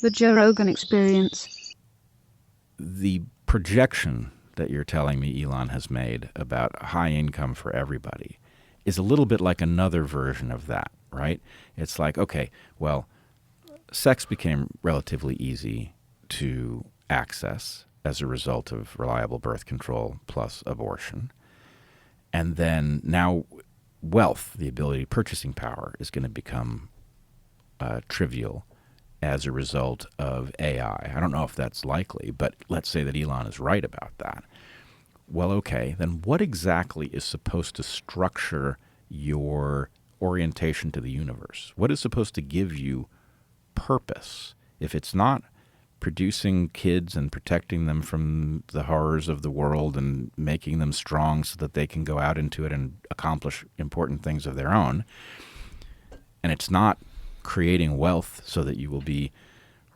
The Joe Rogan Experience. The projection that you're telling me Elon has made about high income for everybody is a little bit like another version of that, right? It's like, okay, well, sex became relatively easy to access as a result of reliable birth control plus abortion. And then now wealth, the ability, purchasing power, is going to become trivial as a result of AI. I don't know if that's likely, but let's say that Elon is right about that. Well, okay, then what exactly is supposed to structure your orientation to the universe? What is supposed to give you purpose if it's not producing kids and protecting them from the horrors of the world and making them strong so that they can go out into it and accomplish important things of their own? And it's not creating wealth so that you will be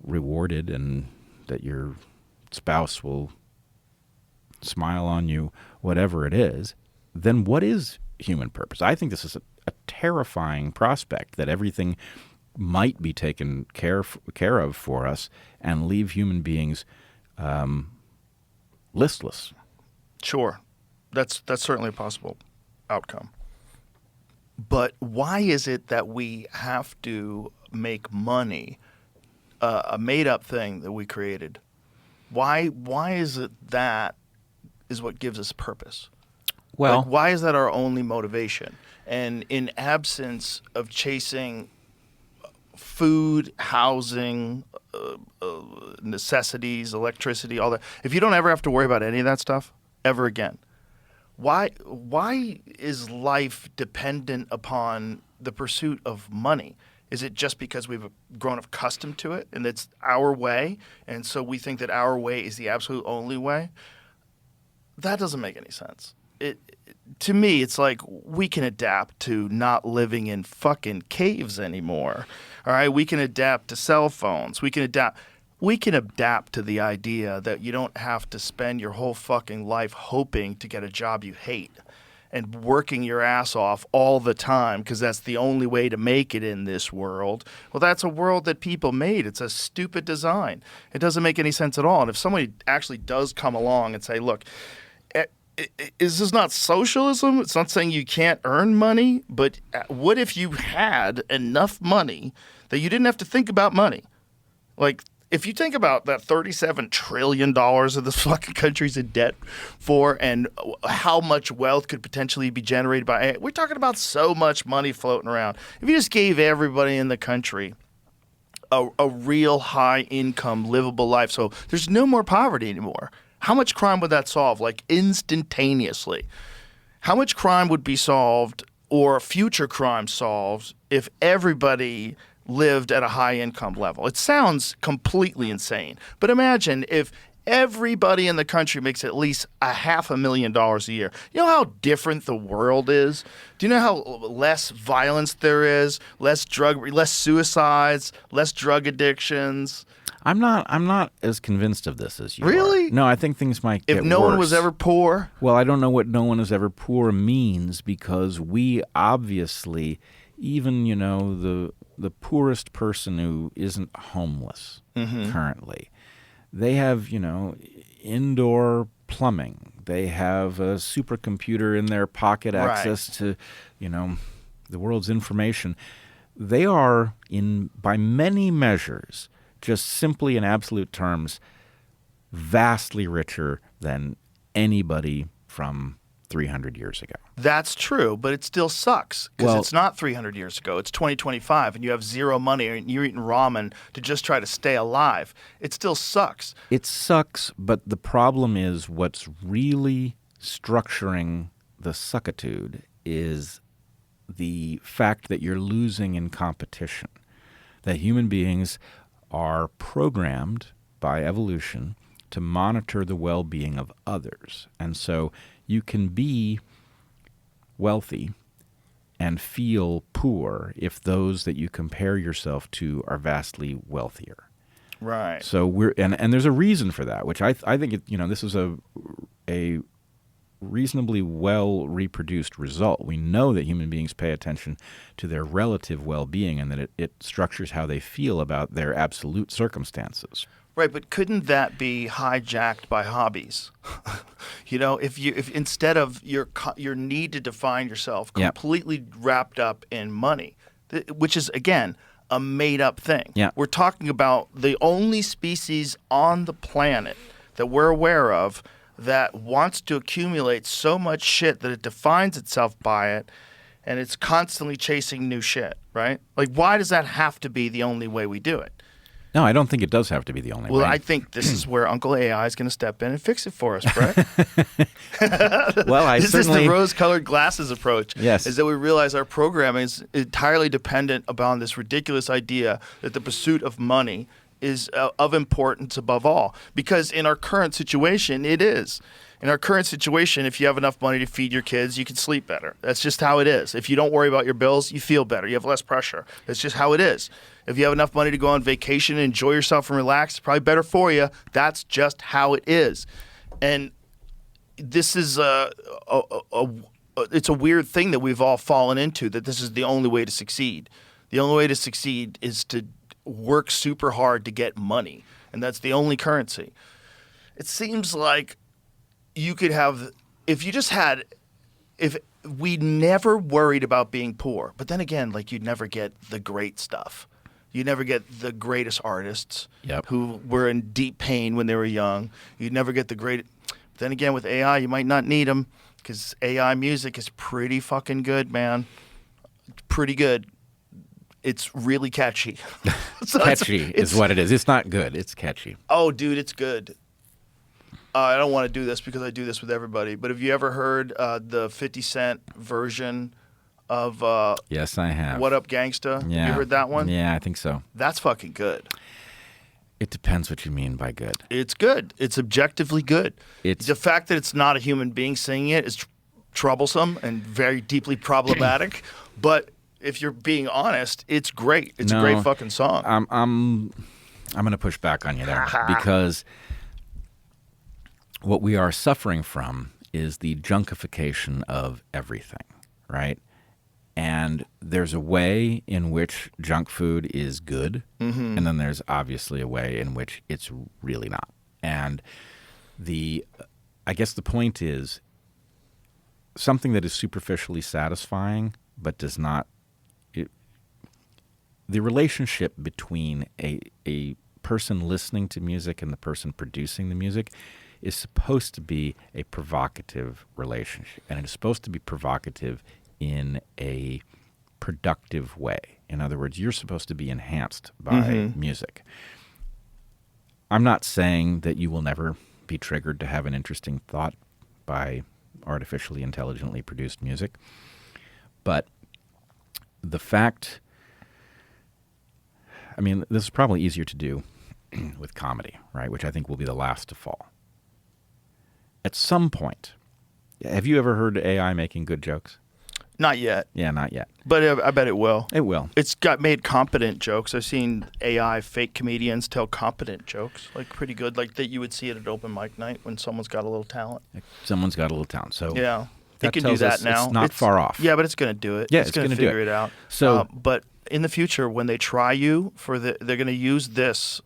rewarded and that your spouse will smile on you, whatever it is. Then what is human purpose? I think this is a terrifying prospect, that everything might be taken care of for us and leave human beings listless. Sure, that's certainly a possible outcome. But why is it that we have to make money a made-up thing that we created? Why is it that is what gives us purpose? Well, like, why is that our only motivation? And in absence of chasing food, housing, necessities, electricity, all that, if you don't ever have to worry about any of that stuff ever again, why is life dependent upon the pursuit of money? Is it just because we've grown accustomed to it and it's our way, and so we think that our way is the absolute only way? That doesn't make any sense. To me, it's like we can adapt to not living in fucking caves anymore. All right, we can adapt to cell phones. We can adapt to the idea that you don't have to spend your whole fucking life hoping to get a job you hate and working your ass off all the time because that's the only way to make it in this world. Well, that's a world that people made. It's a stupid design. It doesn't make any sense at all. And if somebody actually does come along and say, look, is this not socialism? It's not saying you can't earn money, but what if you had enough money that you didn't have to think about money? Like, if you think about that $37 trillion of this fucking country's in debt for, and how much wealth could potentially be generated by, we're talking about so much money floating around. If you just gave everybody in the country a real high income, livable life, so there's no more poverty anymore, how much crime would that solve, like instantaneously? How much crime would be solved, or future crime solved, if everybody lived at a high income level? It sounds completely insane. But imagine if everybody in the country makes at least $500,000 a year. You know how different the world is? Do you know how less violence there is, less suicides, less drug addictions? I'm not as convinced of this as you Really? are. No, I think things might get If no worse. one was ever poor? Well, I don't know what no one is ever poor means, because we obviously, even, the poorest person who isn't homeless currently, they have, indoor plumbing. They have a supercomputer in their pocket, access to, the world's information. They are, by many measures, just simply in absolute terms, vastly richer than anybody from 300 years ago. That's true, but it still sucks because it's not 300 years ago. It's 2025, and you have zero money, and you're eating ramen to just try to stay alive. It still sucks. It sucks, but the problem is what's really structuring the suckitude is the fact that you're losing in competition, that human beings are programmed by evolution to monitor the well-being of others. And so you can be wealthy and feel poor if those that you compare yourself to are vastly wealthier. Right. So and there's a reason for that, which I think this is a reasonably well reproduced result. We know that human beings pay attention to their relative well-being and that it structures how they feel about their absolute circumstances. Right, but couldn't that be hijacked by hobbies? If instead of your need to define yourself completely wrapped up in money, which is again a made-up thing. Yeah. We're talking about the only species on the planet that we're aware of that wants to accumulate so much shit that it defines itself by it, and it's constantly chasing new shit, right? Like, why does that have to be the only way we do it? No, I don't think it does have to be the only way. Well, I think this is where Uncle AI is going to step in and fix it for us, Brett. Well, This is certainly... the rose-colored glasses approach. Yes. Is that we realize our programming is entirely dependent upon this ridiculous idea that the pursuit of money is of importance above all. Because in our current situation, it is. In our current situation, if you have enough money to feed your kids, you can sleep better. That's just how it is. If you don't worry about your bills, you feel better. You have less pressure. That's just how it is. If you have enough money to go on vacation and enjoy yourself and relax, it's probably better for you. That's just how it is. And this is it's a weird thing that we've all fallen into, that this is the only way to succeed. The only way to succeed is to work super hard to get money, and that's the only currency. It seems like you could have, if we never worried about being poor, but then again, like, you'd never get the great stuff. You never get the greatest artists who were in deep pain when they were young. You'd never get the great. Then again, with AI, you might not need them, because AI music is pretty fucking good, man. Pretty good. It's really catchy. Catchy is what it is. It's not good. It's catchy. Oh, dude, it's good. I don't want to do this because I do this with everybody, but have you ever heard the 50 Cent version of Yes, I have. What Up Gangsta? Yeah. You heard that one? Yeah, I think so. That's fucking good. It depends what you mean by good. It's good. It's objectively good. It's the fact that it's not a human being singing it is troublesome and very deeply problematic, but if you're being honest, it's great. It's a great fucking song. I'm going to push back on you there because what we are suffering from is the junkification of everything, right? And there's a way in which junk food is good, and then there's obviously a way in which it's really not. And I guess the point is something that is superficially satisfying but does not. The relationship between a person listening to music and the person producing the music is supposed to be a provocative relationship, and it is supposed to be provocative in a productive way. In other words, you're supposed to be enhanced by music. I'm not saying that you will never be triggered to have an interesting thought by artificially intelligently produced music, but the fact... I mean, this is probably easier to do with comedy, right, which I think will be the last to fall. At some point, have you ever heard AI making good jokes? Not yet. Yeah, not yet. But I bet it will. It will. It's got made competent jokes. I've seen AI fake comedians tell competent jokes, like pretty good, like that you would see at an open mic night when someone's got a little talent. Someone's got a little talent. So yeah, that it can do tells that us now. It's not far off. Yeah, but it's going to do it. Yeah, it's going to do figure it out. So, but in the future, when they try you they're going to use this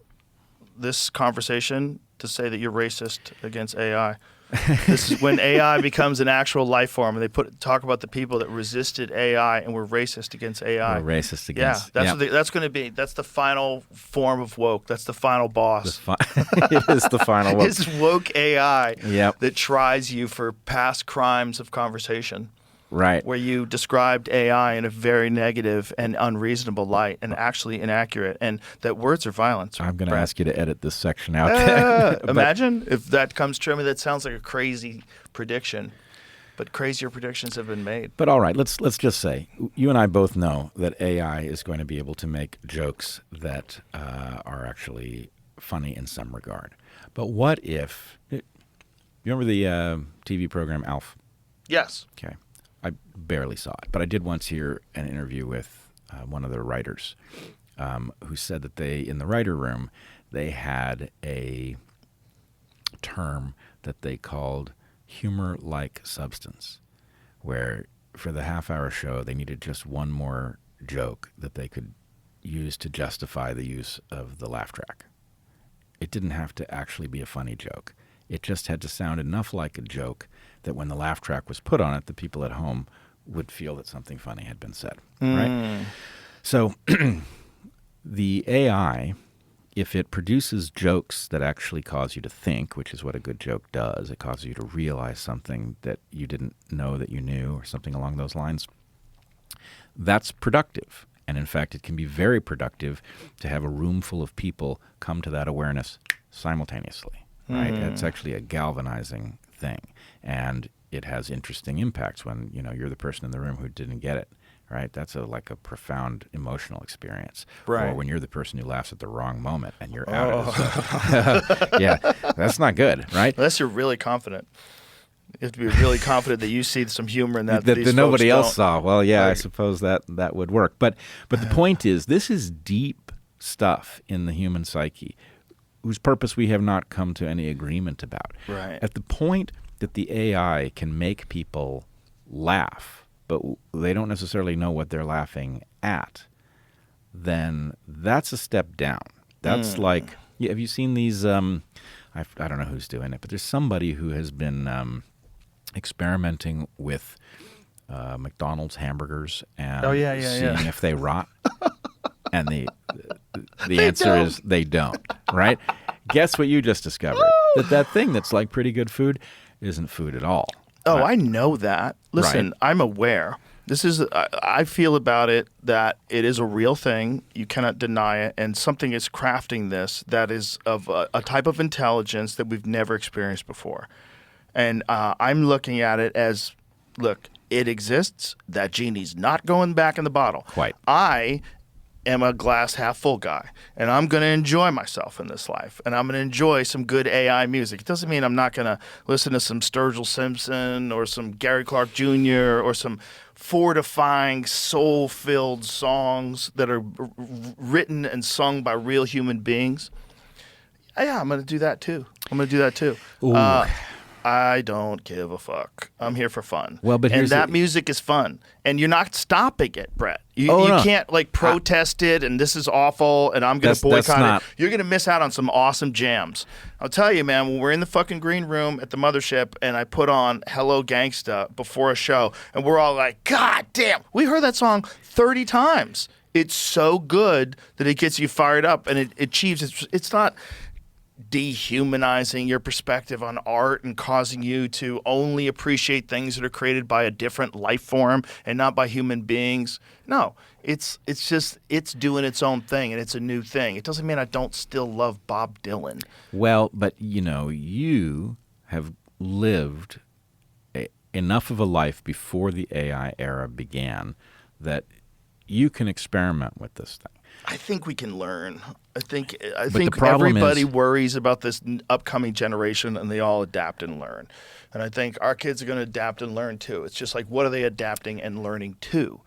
conversation to say that you're racist against AI. This is when AI becomes an actual life form, and they talk about the people that resisted AI and were racist against AI. We're racist against. Yeah, that's going to be. That's the final form of woke. That's the final boss. It is the final woke. It's woke AI Yep. that tries you for past crimes of conversation. Right. Where you described AI in a very negative and unreasonable light and actually inaccurate, and that words are violence. I'm going to ask you to edit this section out. Imagine if that comes true. I mean, that sounds like a crazy prediction, but crazier predictions have been made. But all right, let's just say you and I both know that AI is going to be able to make jokes that are actually funny in some regard. But what if you remember the TV program Alf? Yes. Okay. I barely saw it, but I did once hear an interview with one of the writers who said that in the writer room, they had a term that they called humor-like substance, where for the half-hour show they needed just one more joke that they could use to justify the use of the laugh track. It didn't have to actually be a funny joke. It just had to sound enough like a joke that when the laugh track was put on it, the people at home would feel that something funny had been said, right? So the AI, if it produces jokes that actually cause you to think, which is what a good joke does, it causes you to realize something that you didn't know that you knew or something along those lines, that's productive. And in fact, it can be very productive to have a room full of people come to that awareness simultaneously, right? It's actually a galvanizing thing. And it has interesting impacts when, you're the person in the room who didn't get it, right? That's like a profound emotional experience. Right. Or when you're the person who laughs at the wrong moment and you're out of it. Yeah, that's not good, right? Unless you're really confident. You have to be really confident that you see some humor in that that these nobody folks else don't. saw. Well, yeah, I Like- suppose that would work. But the point is, this is deep stuff in the human psyche whose purpose we have not come to any agreement about. Right. At the point that the AI can make people laugh, but they don't necessarily know what they're laughing at, then that's a step down. That's like, have you seen these, I don't know who's doing it, but there's somebody who has been experimenting with McDonald's hamburgers and seeing if they rot. And the answer is they don't, right? Guess what you just discovered? That thing that's like pretty good food isn't food at all. Oh, I know that. Listen, Right. I'm aware. I feel about it that it is a real thing. You cannot deny it. And something is crafting this that is of a type of intelligence that we've never experienced before. And I'm looking at it as, look, it exists. That genie's not going back in the bottle. Quite. I am a glass half full guy, and I'm going to enjoy myself in this life, and I'm going to enjoy some good AI music. It doesn't mean I'm not going to listen to some Sturgill Simpson or some Gary Clark Jr. or some fortifying, soul-filled songs that are written and sung by real human beings. Yeah, I'm going to do that too. Ooh. I don't give a fuck. I'm here for fun. Well, but and here's that the- music is fun, and you're not stopping it, Brett. You no. can't protest it, and this is awful, and I'm going to That's boycott not- it. You're going to miss out on some awesome jams. I'll tell you, man. When we're in the fucking green room at the mothership, and I put on "Hello Gangsta" before a show, and we're all like, "God damn, we heard that song 30 times." It's so good that it gets you fired up, and it achieves. It's not dehumanizing your perspective on art and causing you to only appreciate things that are created by a different life form and not by human beings. No, it's doing its own thing, and it's a new thing. It doesn't mean I don't still love Bob Dylan. Well, but you have lived enough of a life before the AI era began that you can experiment with this thing. I think we can learn. I think the problem everybody is- worries about this upcoming generation, and they all adapt and learn. And I think our kids are going to adapt and learn too. It's just like, what are they adapting and learning to?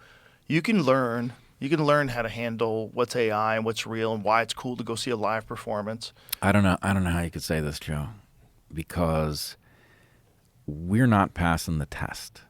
You can learn. You can learn how to handle what's AI and what's real and why it's cool to go see a live performance. I don't know how you could say this, Joe, because we're not passing the test.